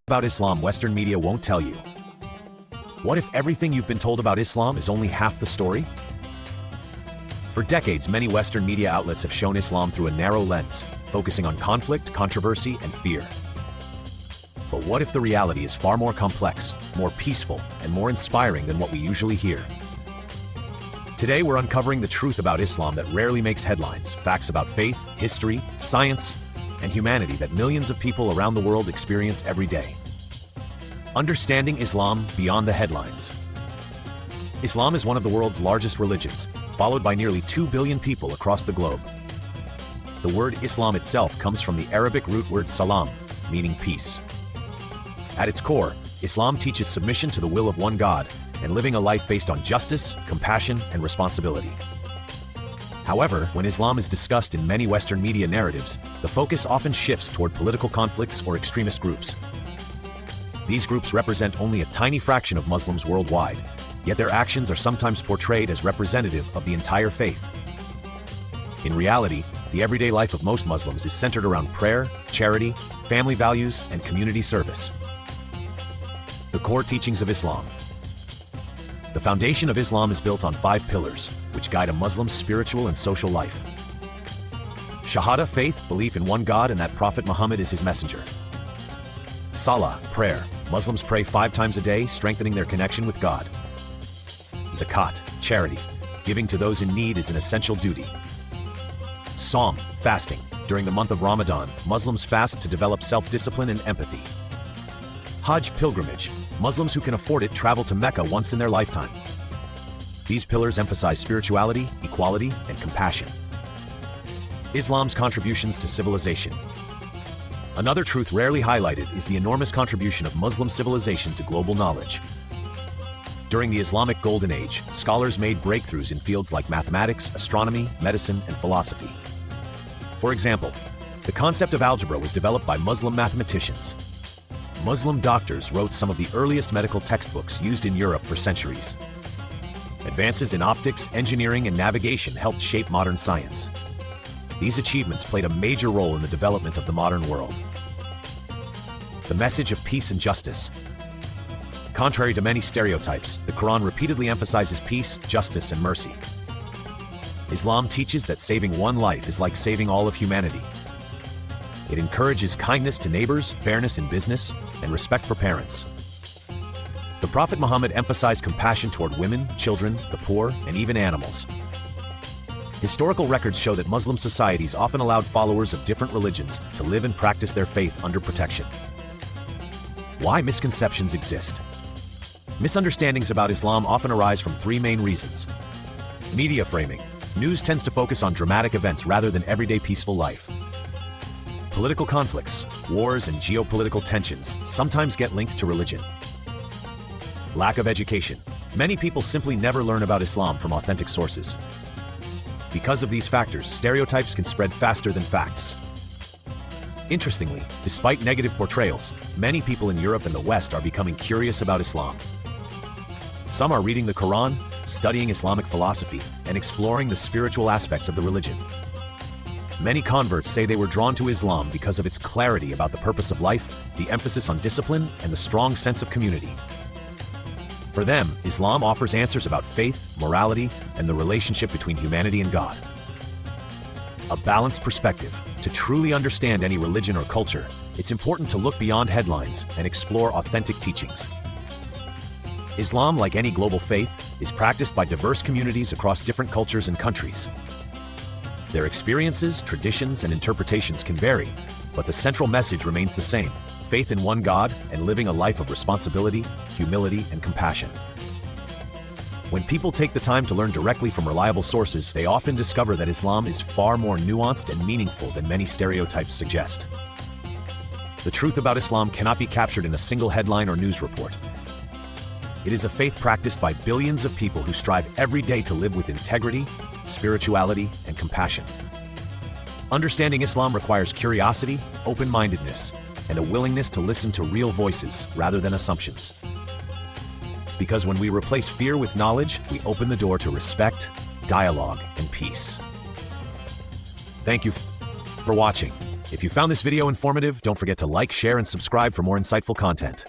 about Islam Western media won't tell you. What if everything you've been told about Islam is only half the story? For decades, many Western media outlets have shown Islam through a narrow lens, focusing on conflict, controversy, and fear. But what if the reality is far more complex, more peaceful, and more inspiring than what we usually hear? Today, we're uncovering the truth about Islam that rarely makes headlines, facts about faith, history, science, and humanity that millions of people around the world experience every day. Understanding Islam beyond the headlines. Islam is one of the world's largest religions, followed by nearly 2 billion people across the globe. The word Islam itself comes from the Arabic root word salam, meaning peace. At its core, Islam teaches submission to the will of one God and living a life based on justice, compassion, and responsibility. However, when Islam is discussed in many Western media narratives, the focus often shifts toward political conflicts or extremist groups. These groups represent only a tiny fraction of Muslims worldwide, yet their actions are sometimes portrayed as representative of the entire faith. In reality, the everyday life of most Muslims is centered around prayer, charity, family values, and community service. The core teachings of Islam. The foundation of Islam is built on 5 pillars, which guide a Muslim's spiritual and social life. Shahada, faith, belief in one God and that Prophet Muhammad is his messenger. Salah, prayer. Muslims pray 5 times a day, strengthening their connection with God. Zakat, charity. Giving to those in need is an essential duty. Sawm, fasting. During the month of Ramadan, Muslims fast to develop self-discipline and empathy. Hajj, pilgrimage. Muslims who can afford it travel to Mecca once in their lifetime. These pillars emphasize spirituality, equality, and compassion. Islam's contributions to civilization. Another truth rarely highlighted is the enormous contribution of Muslim civilization to global knowledge. During the Islamic Golden Age, scholars made breakthroughs in fields like mathematics, astronomy, medicine, and philosophy. For example, the concept of algebra was developed by Muslim mathematicians. Muslim doctors wrote some of the earliest medical textbooks used in Europe for centuries. Advances in optics, engineering, and navigation helped shape modern science. These achievements played a major role in the development of the modern world. The message of peace and justice. Contrary to many stereotypes, the Quran repeatedly emphasizes peace, justice, and mercy. Islam teaches that saving one life is like saving all of humanity. It encourages kindness to neighbors, fairness in business, and respect for parents. The Prophet Muhammad emphasized compassion toward women, children, the poor, and even animals. Historical records show that Muslim societies often allowed followers of different religions to live and practice their faith under protection. Why misconceptions exist. Misunderstandings about Islam often arise from 3 main reasons. Media framing. News tends to focus on dramatic events rather than everyday peaceful life. Political conflicts, wars, and geopolitical tensions sometimes get linked to religion. Lack of education. Many people simply never learn about Islam from authentic sources. Because of these factors, stereotypes can spread faster than facts. Interestingly, despite negative portrayals, many people in Europe and the West are becoming curious about Islam. Some are reading the Quran, studying Islamic philosophy, and exploring the spiritual aspects of the religion. Many converts say they were drawn to Islam because of its clarity about the purpose of life, the emphasis on discipline, and the strong sense of community. For them, Islam offers answers about faith, morality, and the relationship between humanity and God. A balanced perspective. To truly understand any religion or culture, it's important to look beyond headlines and explore authentic teachings. Islam, like any global faith, is practiced by diverse communities across different cultures and countries. Their experiences, traditions, and interpretations can vary, but the central message remains the same: faith in one God and living a life of responsibility, humility, and compassion. When people take the time to learn directly from reliable sources, they often discover that Islam is far more nuanced and meaningful than many stereotypes suggest. The truth about Islam cannot be captured in a single headline or news report. It is a faith practiced by billions of people who strive every day to live with integrity, spirituality, and compassion. Understanding Islam requires curiosity, open-mindedness, and a willingness to listen to real voices rather than assumptions. Because when we replace fear with knowledge, we open the door to respect, dialogue, and peace. Thank you for watching. If you found this video informative, don't forget to like, share, and subscribe for more insightful content.